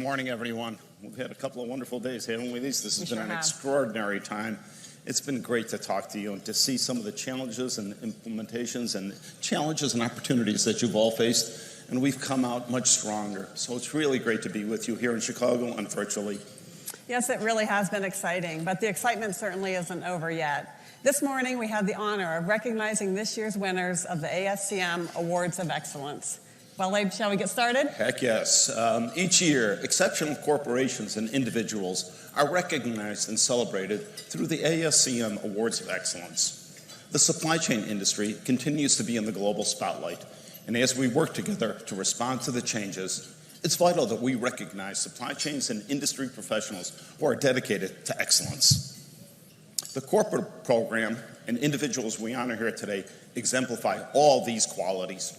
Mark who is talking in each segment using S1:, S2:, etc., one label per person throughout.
S1: morning, everyone. We've had a couple of wonderful days, haven't we? This has been an
S2: have.
S1: extraordinary time. It's been great to talk to you and to see some of the challenges and implementations and challenges and opportunities that you've all faced, and we've come out much stronger. So it's really great to be with you here in Chicago and virtually.
S2: Yes, it really has been exciting, but the excitement certainly isn't over yet. This morning, we had the honor of recognizing this year's winners of the ASCM Awards of Excellence. Well, Abe, shall we get started?
S1: Heck yes. Each year, exceptional corporations and individuals are recognized and celebrated through the ASCM Awards of Excellence. The supply chain industry continues to be in the global spotlight, and as we work together to respond to the changes, it's vital that we recognize supply chains and industry professionals who are dedicated to excellence. The corporate program and individuals we honor here today exemplify all these qualities.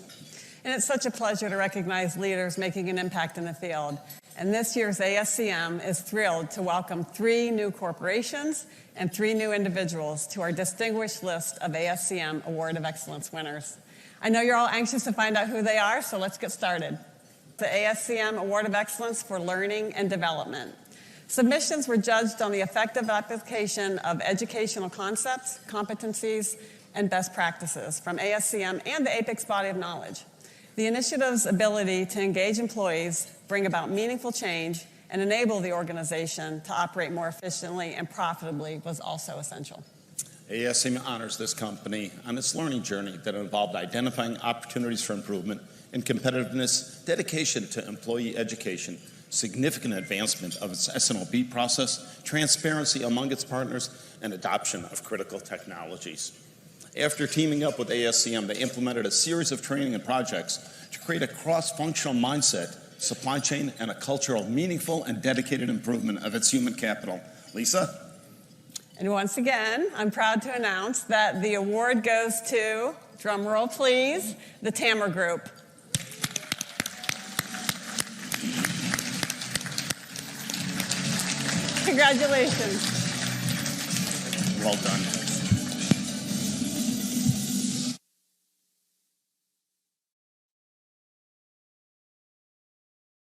S2: And it's such a pleasure to recognize leaders making an impact in the field. And this year's ASCM is thrilled to welcome 3 new corporations and 3 new individuals to our distinguished list of ASCM Award of Excellence winners. I know you're all anxious to find out who they are, so let's get started. The ASCM Award of Excellence for Learning and Development. Submissions were judged on the effective application of educational concepts, competencies, and best practices from ASCM and the APEX body of knowledge. The initiative's ability to engage employees, bring about meaningful change, and enable the organization to operate more efficiently and profitably was also essential.
S1: ASCM honors this company on its learning journey that involved identifying opportunities for improvement in competitiveness, dedication to employee education, significant advancement of its S&OP process, transparency among its partners, and adoption of critical technologies. After teaming up with ASCM, they implemented a series of training and projects to create a cross-functional mindset, supply chain, and a culture of meaningful and dedicated improvement of its human capital. Lisa?
S2: And once again, I'm proud to announce that the award goes to, drum roll please, the Tamer Group. Congratulations.
S1: Well done.